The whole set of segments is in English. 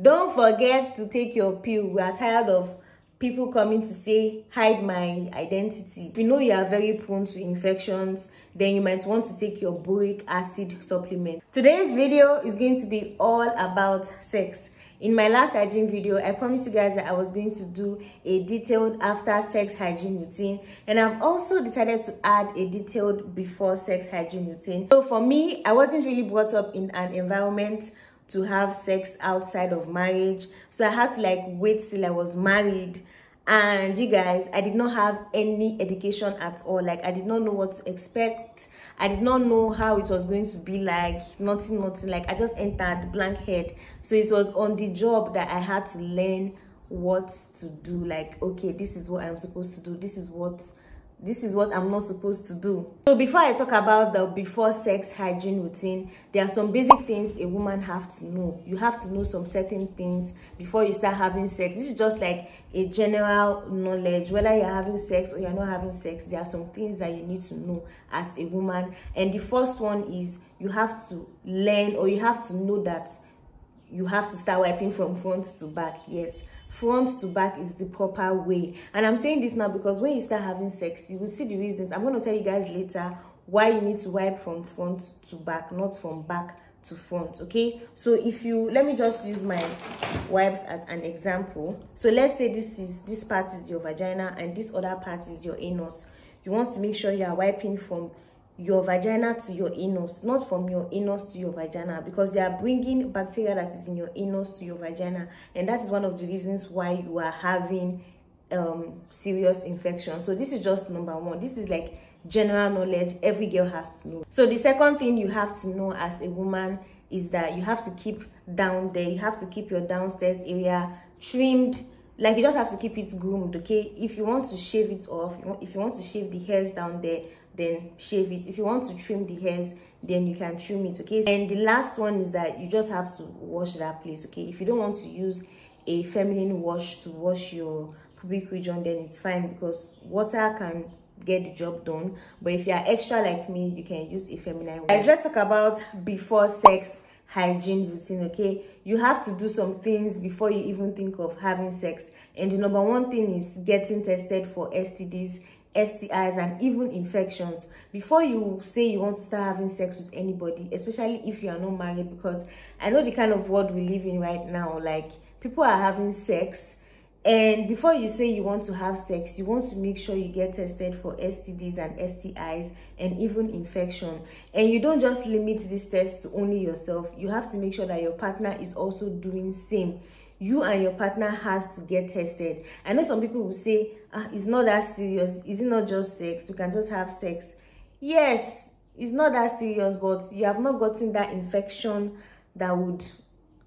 Don't forget to take your pill. We are tired of people coming to say hide my identity. If you know you are very prone to infections, then you might want to take your boric acid supplement. Today's video is going to be all about sex. In my last hygiene video, I promised you guys that I was going to do a detailed after sex hygiene routine, and I've also decided to add a detailed before sex hygiene routine. So for me, I wasn't really brought up in an environment to have sex outside of marriage, so I had to like wait till I was married. And you guys, I did not have any education at all. Like, I did not know what to expect. I did not know how it was going to be like. Nothing. Like, I just entered blank head. So it was on the job that I had to learn what to do. Like, okay, this is what I'm supposed to do. This is what I'm not supposed to do. So before I talk about the before sex hygiene routine, there are some basic things a woman have to know. You have to know some certain things before you start having sex. This is just like a general knowledge. Whether you're having sex or you're not having sex, there are some things that you need to know as a woman. And the first one is you have to learn, or you have to know that you have to start wiping from front to back. Yes, front to back is the proper way. And I'm saying this now because when you start having sex, you will see the reasons. I'm going to tell you guys later why you need to wipe from front to back, not from back to front. Okay, so if you, let me just use my wipes as an example. So let's say this part is your vagina and this other part is your anus. You want to make sure you are wiping from your vagina to your anus, not from your anus to your vagina, because they are bringing bacteria that is in your anus to your vagina, and that is one of the reasons why you are having serious infection. So this is just number one. This is like general knowledge every girl has to know. So the second thing you have to know as a woman is that you have to keep down there, you have to keep your downstairs area trimmed. Like, you just have to keep it groomed. Okay, if you want to shave it off, if you want to shave the hairs down there, then shave it. If you want to trim the hairs, then you can trim it. Okay, and the last one is that you just have to wash that place. Okay, if you don't want to use a feminine wash to wash your pubic region, then it's fine, because water can get the job done. But if you are extra like me, you can use a feminine wash. Guys, let's talk about before sex hygiene routine. Okay, you have to do some things before you even think of having sex, and the number one thing is getting tested for STDs, STIs, and even infections before you say you want to start having sex with anybody, especially if you are not married, because I know the kind of world we live in right now. Like, people are having sex, and before you say you want to have sex, you want to make sure you get tested for STDs and STIs and even infection. And you don't just limit this test to only yourself. You have to make sure that your partner is also doing same. You and your partner has to get tested. I know some people will say, it's not that serious. Is it not just sex? You can just have sex. Yes, it's not that serious, but you have not gotten that infection that would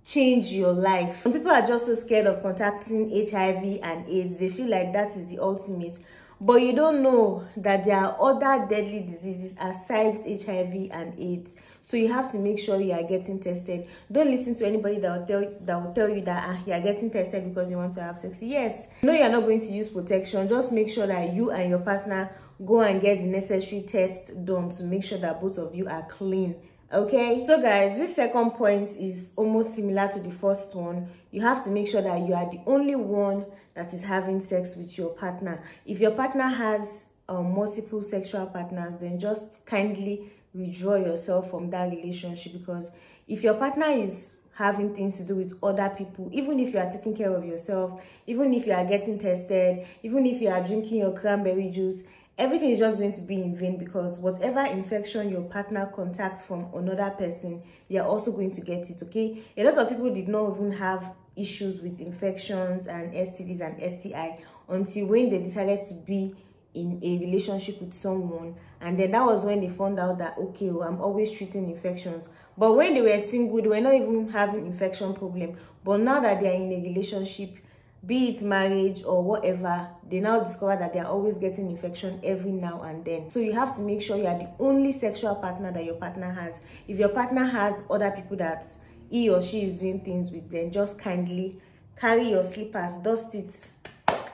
change your life. Some people are just so scared of contacting HIV and AIDS. They feel like that is the ultimate, but you don't know that there are other deadly diseases aside HIV and AIDS. So you have to make sure you are getting tested. Don't listen to anybody that will tell you that you are getting tested because you want to have sex. Yes, no, you are not going to use protection. Just make sure that you and your partner go and get the necessary tests done to make sure that both of you are clean. Okay, so guys, this second point is almost similar to the first one. You have to make sure that you are the only one that is having sex with your partner. If your partner has multiple sexual partners, then just kindly withdraw yourself from that relationship, because if your partner is having things to do with other people, even if you are taking care of yourself, even if you are getting tested, even if you are drinking your cranberry juice, everything is just going to be in vain, because whatever infection your partner contacts from another person, you are also going to get it. Okay, a lot of people did not even have issues with infections and STDs and STI until when they decided to be in a relationship with someone, and then that was when they found out that, okay, well, I'm always treating infections. But when they were single, they were not even having infection problem. But now that they are in a relationship, be it marriage or whatever, they now discover that they are always getting infection every now and then. So you have to make sure you are the only sexual partner that your partner has. If your partner has other people that he or she is doing things with, then just kindly carry your slippers, dust it,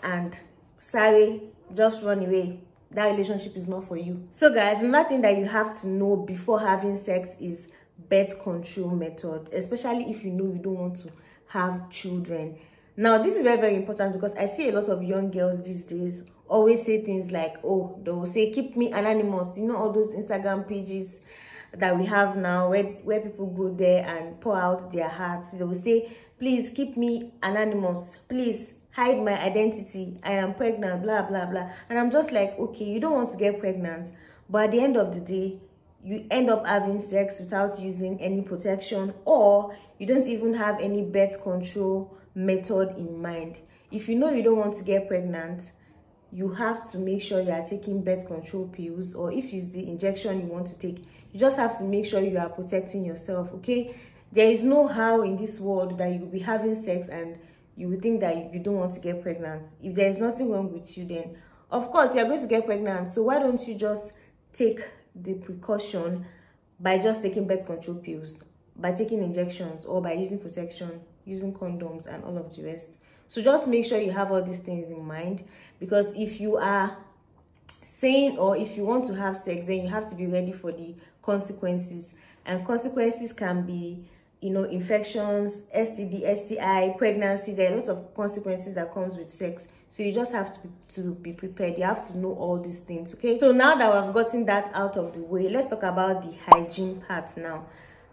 and sorry, just run away. That relationship is not for you. So guys, another thing that you have to know before having sex is birth control method, especially if you know you don't want to have children. Now this is very, very important, because I see a lot of young girls these days always say things like, oh, they will say, keep me anonymous. You know, all those Instagram pages that we have now where people go there and pour out their hearts. They will say, please keep me anonymous, please hide my identity, I am pregnant, blah blah blah. And I'm just like, okay, you don't want to get pregnant, but at the end of the day, you end up having sex without using any protection, or you don't even have any birth control method in mind. If you know you don't want to get pregnant, you have to make sure you are taking birth control pills, or if it's the injection you want to take, you just have to make sure you are protecting yourself. Okay, there is no how in this world that you will be having sex and you will think that you don't want to get pregnant. If there is nothing wrong with you, then of course you're going to get pregnant. So why don't you just take the precaution by just taking birth control pills, by taking injections, or by using protection, using condoms and all of the rest. So just make sure you have all these things in mind, because if you are saying, or if you want to have sex, then you have to be ready for the consequences. And consequences can be, you know, infections, STD, STI, pregnancy. There are lots of consequences that comes with sex. So you just have to be prepared. You have to know all these things, okay? So now that we've gotten that out of the way, let's talk about the hygiene part now.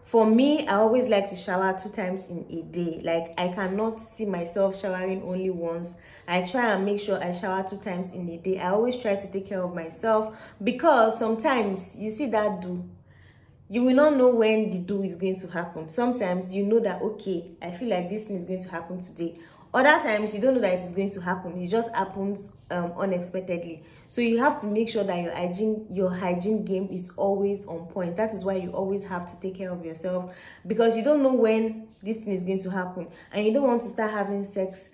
For me, I always like to shower 2 times in a day. Like, I cannot see myself showering only once. I try and make sure I shower 2 times in a day. I always try to take care of myself, because sometimes you see that you will not know when the do is going to happen. Sometimes you know that, okay, I feel like this thing is going to happen today. Other times you don't know that it is going to happen. It just happens unexpectedly. So you have to make sure that your hygiene game is always on point. That is why you always have to take care of yourself, because you don't know when this thing is going to happen, and you don't want to start having sex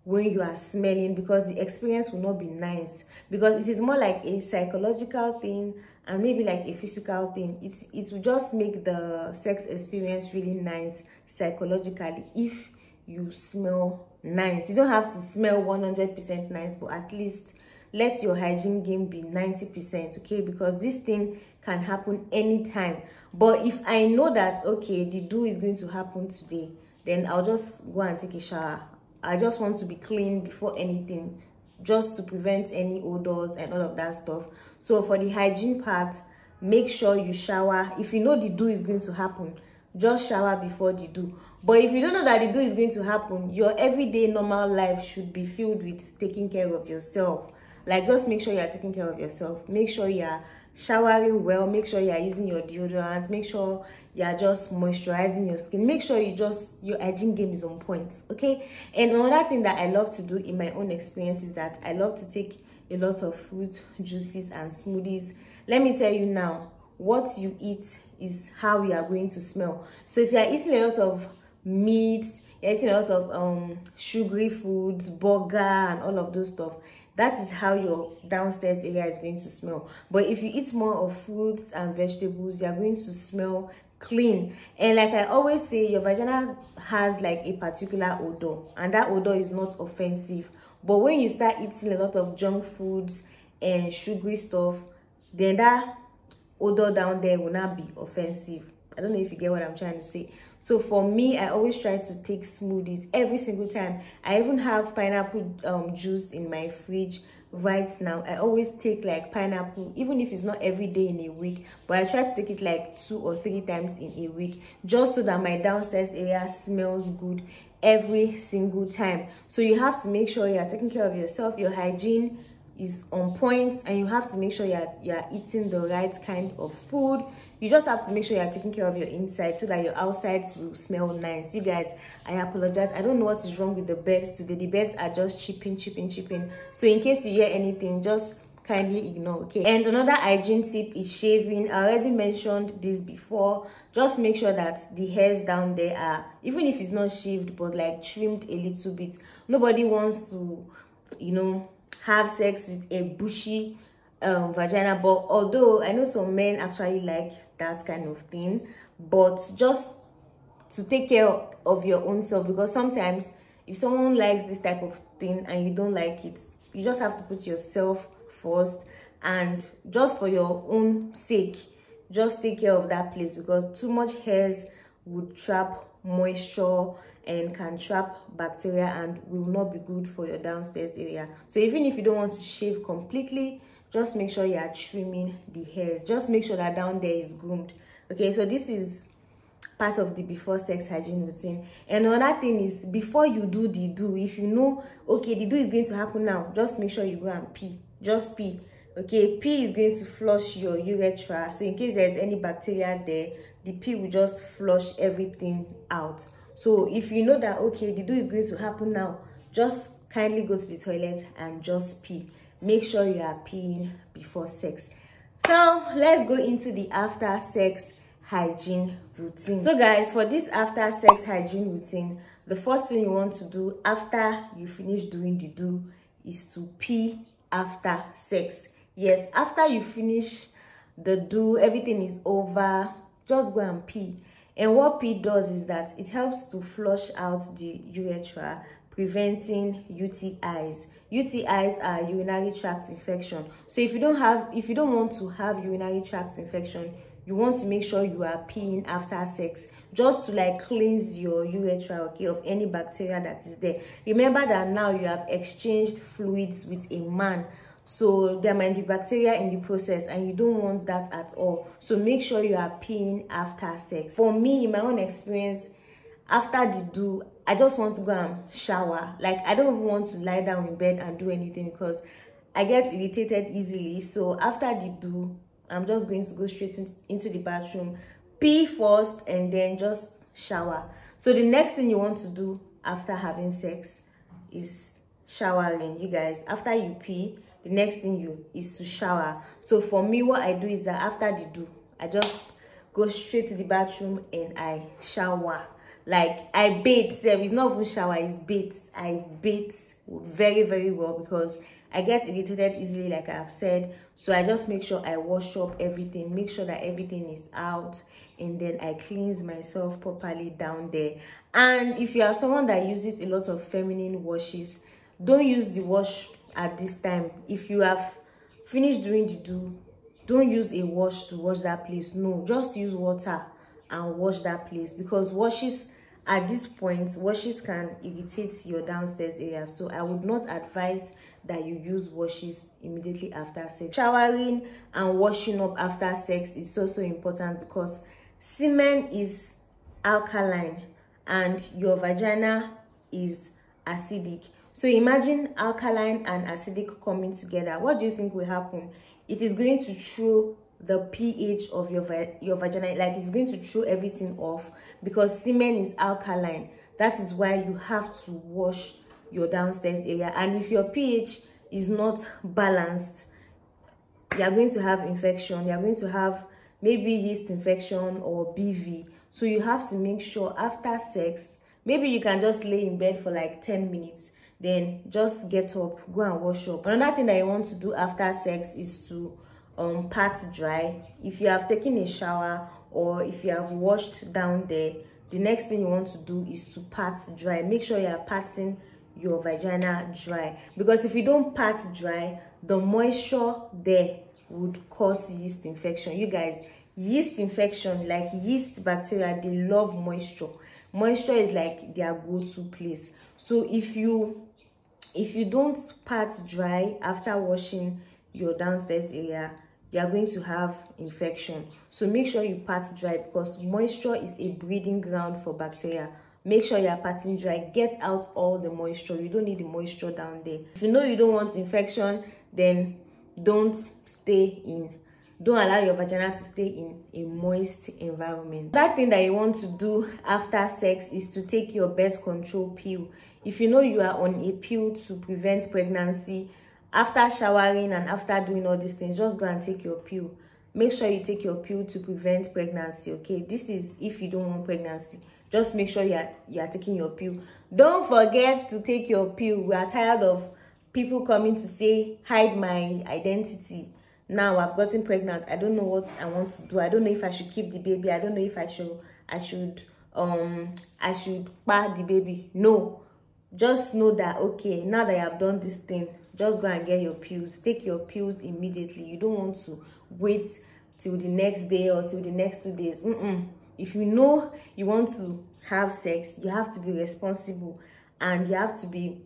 when you are smelling, because the experience will not be nice, because it is more like a psychological thing and maybe like a physical thing. It will just make the sex experience really nice psychologically if you smell nice. You don't have to smell 100% nice, but at least let your hygiene game be 90%, okay? Because this thing can happen anytime. But if I know that, okay, the do is going to happen today, then I'll just go and take a shower. I just want to be clean before anything, just to prevent any odors and all of that stuff. So for the hygiene part, make sure you shower. If you know the do is going to happen, just shower before the do. But if you don't know that the do is going to happen, your everyday normal life should be filled with taking care of yourself. Like, just make sure you are taking care of yourself. Make sure you are showering well. Make sure you are using your deodorant. Make sure you are just moisturizing your skin. Make sure your hygiene game is on point, okay? And another thing that I love to do in my own experience is that I love to take a lot of fruit juices and smoothies. Let me tell you now, what you eat is how you are going to smell. So if you are eating a lot of meat, you're eating a lot of sugary foods, burger and all of those stuff, that is how your downstairs area is going to smell. But if you eat more of fruits and vegetables, you are going to smell clean. And like I always say, your vagina has like a particular odor, and that odor is not offensive. But when you start eating a lot of junk foods and sugary stuff, then that odor down there will not be offensive. I don't know if you get what I'm trying to say. So for me, I always try to take smoothies every single time. I even have pineapple juice in my fridge right now. I always take like pineapple, even if it's not every day in a week, but I try to take it like 2 or 3 times in a week, just so that my downstairs area smells good every single time. So you have to make sure you are taking care of yourself. Your hygiene is on point, and you have to make sure you are eating the right kind of food. You just have to make sure you are taking care of your inside so that your outsides will smell nice. You guys, I apologize, I don't know what is wrong with the beds today. The beds are just chipping. So in case you hear anything, just kindly ignore, okay? And another hygiene tip is shaving. I already mentioned this before. Just make sure that the hairs down there are, even if it's not shaved, but like trimmed a little bit. Nobody wants to, you know, have sex with a bushy vagina. But although I know some men actually like that kind of thing, but just to take care of your own self, because sometimes if someone likes this type of thing and you don't like it, you just have to put yourself first, and just for your own sake, just take care of that place, because too much hairs would trap moisture and can trap bacteria and will not be good for your downstairs area. So even if you don't want to shave completely, just make sure you are trimming the hairs. Just make sure that down there is groomed. Okay, so this is part of the before sex hygiene routine. And another thing is, before you do the do, if you know, okay, the do is going to happen now, just make sure you go and pee. Just pee. Okay, pee is going to flush your urethra. So in case there's any bacteria there, the pee will just flush everything out. So if you know that, okay, the do is going to happen now, just kindly go to the toilet and just pee. Make sure you are peeing before sex. So let's go into the after sex hygiene routine. So guys, for this after sex hygiene routine, the first thing you want to do after you finish doing the do is to pee after sex. Yes, after you finish the do, everything is over, just go and pee. And what pee does is that it helps to flush out the urethra, preventing UTIs. UTIs are urinary tract infection. So if you don't want to have urinary tract infection, you want to make sure you are peeing after sex, just to like cleanse your urethra, okay, of any bacteria that is there. Remember that now you have exchanged fluids with a man, so there might be bacteria in the process and you don't want that at all. So make sure you are peeing after sex. For me, in my own experience, after the do, I just want to go and shower. Like, I don't even want to lie down in bed and do anything because I get irritated easily. So after the do, I'm just going to go straight into the bathroom, pee first, and then just shower. So the next thing you want to do after having sex is showering. You guys, after you pee, the next thing is to shower. So for me, what I do is that after the do, I just go straight to the bathroom and I shower. Like, I bathe. It's not even shower, it's bathe. I bathe very, very well because I get irritated easily, like I have said. So I just make sure I wash up everything, make sure that everything is out, and then I cleanse myself properly down there. And if you are someone that uses a lot of feminine washes, don't use the wash at this time. If you have finished doing the do, don't use a wash to wash that place. No, just use water and wash that place, because washes at this point, washes can irritate your downstairs area. So I would not advise that you use washes immediately after sex. Showering and washing up after sex is so important because semen is alkaline and your vagina is acidic. So imagine alkaline and acidic coming together. What do you think will happen? It is going to throw the pH of your vagina, like it's going to throw everything off, because semen is alkaline. That is why you have to wash your downstairs area. And if your pH is not balanced, you are going to have infection. You are going to have maybe yeast infection or BV. So you have to make sure after sex, maybe you can just lay in bed for like 10 minutes, then just get up, go and wash up. Another thing that you want to do after sex is to pat dry. If you have taken a shower or if you have washed down there, the next thing you want to do is to pat dry. Make sure you are patting your vagina dry, because if you don't pat dry, the moisture there would cause yeast infection. You guys, yeast infection, like yeast bacteria, they love moisture. Moisture is like their go-to place. So if you don't pat dry after washing your downstairs area, you are going to have infection. So make sure you pat dry, because moisture is a breeding ground for bacteria. Make sure you are patting dry. Get out all the moisture. You don't need the moisture down there. If you know you don't want infection, then don't allow your vagina to stay in a moist environment. That thing that you want to do after sex is to take your birth control pill. If you know you are on a pill to prevent pregnancy, after showering and after doing all these things, just go and take your pill. Make sure you take your pill to prevent pregnancy, okay? This is if you don't want pregnancy. Just make sure you are taking your pill. Don't forget to take your pill. We are tired of people coming to say, hide my identity. Now I've gotten pregnant. I don't know what I want to do. I don't know if I should keep the baby. I don't know if I should bar the baby. No. Just know that, okay, now that I have done this thing, just go and get your pills. Take your pills immediately. You don't want to wait till the next day or till the next 2 days. If you know you want to have sex, you have to be responsible and you have to be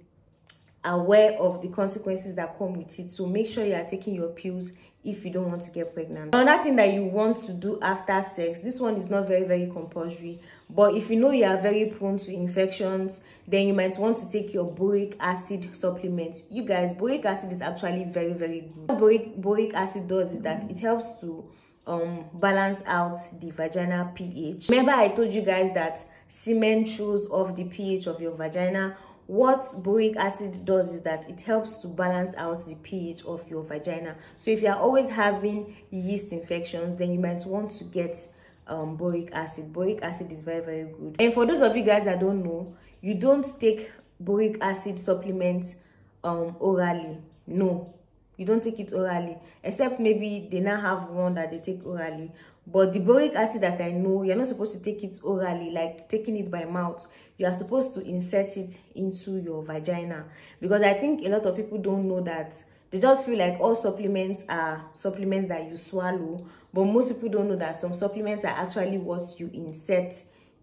aware of the consequences that come with it. So make sure you are taking your pills if you don't want to get pregnant. Another thing that you want to do after sex, this one is not very compulsory, but if you know you are very prone to infections, then you might want to take your boric acid supplement. You guys, boric acid is actually very good. What boric acid does is that it helps to balance out the vaginal pH. Remember I told you guys that semen throws off the pH of your vagina. What boric acid does is that it helps to balance out the pH of your vagina. So if you are always having yeast infections, then you might want to get boric acid. Boric acid is very good. And for those of you guys that don't know, you don't take boric acid supplements orally. No, you don't take it orally, except maybe they now have one that they take orally. But the boric acid that I know, you're not supposed to take it orally, like taking it by mouth. You are supposed to insert it into your vagina, because I think a lot of people don't know that. They just feel like all supplements are supplements that you swallow, but most people don't know that some supplements are actually what you insert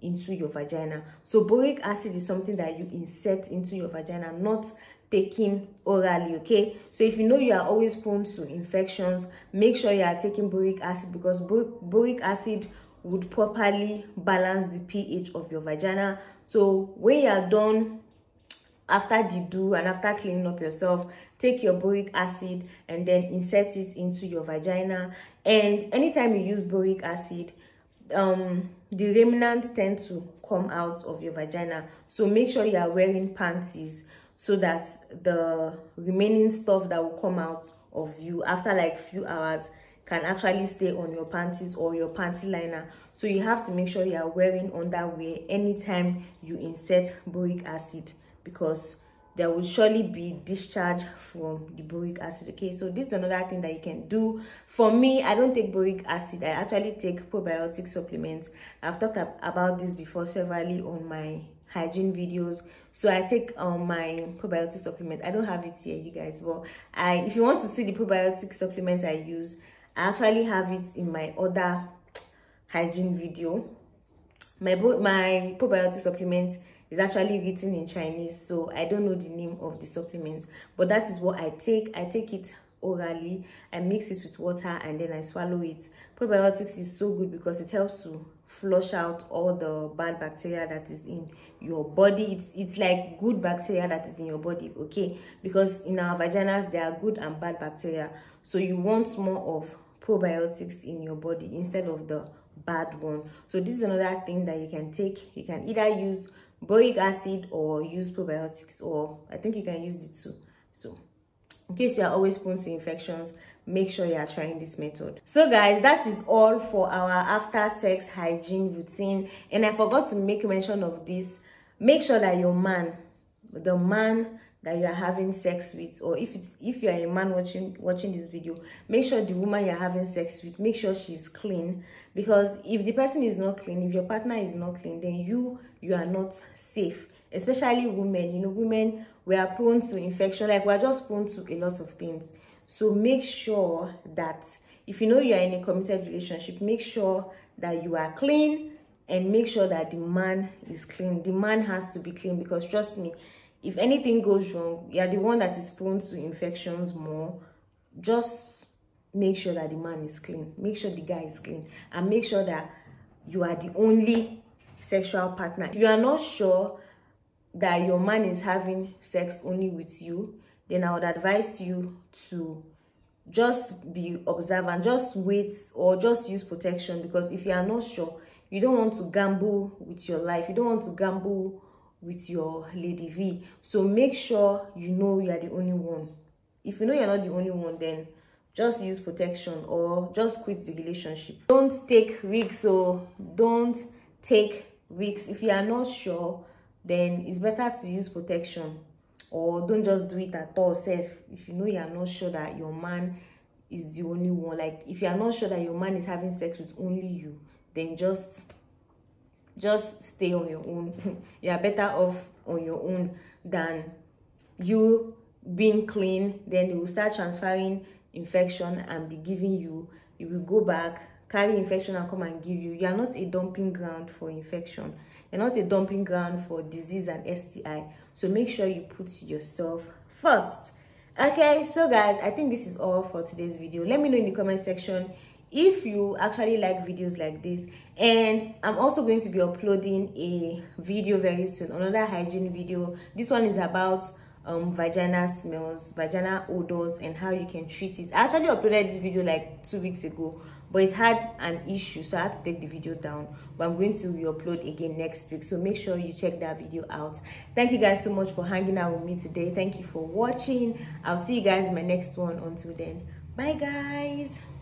into your vagina. So boric acid is something that you insert into your vagina, not taking orally. Okay, so if you know you are always prone to infections, make sure you are taking boric acid, because boric acid would properly balance the pH of your vagina. So when you are done, after the do and after cleaning up yourself, take your boric acid and then insert it into your vagina. And anytime you use boric acid, the remnants tend to come out of your vagina. So make sure you are wearing panties, so that the remaining stuff that will come out of you after like few hours can actually stay on your panties or your panty liner. So you have to make sure you are wearing underwear anytime you insert boric acid, because there will surely be discharge from the boric acid. Okay, so this is another thing that you can do. For me, I don't take boric acid. I actually take probiotic supplements. I've talked about this before severally on my hygiene videos. So I take my probiotic supplement. I don't have it here, you guys, but if you want to see the probiotic supplements I use, I actually have it in my other hygiene video. My probiotic supplement is actually written in Chinese, so I don't know the name of the supplements, but that is what I take. I take it orally, I mix it with water, and then I swallow it. Probiotics is so good because it helps to flush out all the bad bacteria that is in your body. It's like good bacteria that is in your body, okay? Because in our vaginas there are good and bad bacteria, so you want more of probiotics in your body instead of the bad one. So this is another thing that you can take. You can either use boric acid or use probiotics, or I think you can use the two. So in case you are always prone to infections, make sure you are trying this method. So guys, that is all for our after sex hygiene routine. And I forgot to make mention of this. Make sure that your man, the man that you are having sex with, or if you are a man watching this video, make sure the woman you're having sex with, make sure she's clean. Because if the person is not clean, if your partner is not clean, then you are not safe. Especially women, you know, women, we are prone to infection, like we're just prone to a lot of things. So make sure that if you know you are in a committed relationship, make sure that you are clean, and make sure that the man is clean. The man has to be clean, because trust me, if anything goes wrong, you are the one that is prone to infections more. Just make sure that the man is clean, make sure the guy is clean, and make sure that you are the only sexual partner. If you are not sure that your man is having sex only with you, then I would advise you to just be observant, just wait, or just use protection. Because if you are not sure, you don't want to gamble with your life, you don't want to gamble with your lady V. So make sure you know you are the only one. If you know you're not the only one, then just use protection or just quit the relationship. Don't take risks, so don't take risks. If you are not sure, then it's better to use protection, or don't just do it at all. Safe. If you know you are not sure that your man is the only one, like if you are not sure that your man is having sex with only you, then just stay on your own. You are better off on your own than you being clean. Then they will start transferring infection and be giving you. You will go back, carry infection and come and give you. You are not a dumping ground for infection. You're not a dumping ground for disease and STI. So make sure you put yourself first. Okay, so guys, I think this is all for today's video. Let me know in the comment section if you actually like videos like this. And I'm also going to be uploading a video very soon, another hygiene video. This one is about vaginal smells, vaginal odors, and how you can treat it. I actually uploaded this video like 2 weeks ago, but it had an issue, so I had to take the video down. But I'm going to re-upload again next week, so make sure you check that video out. Thank you guys so much for hanging out with me today. Thank you for watching. I'll see you guys in my next one. Until then, bye guys.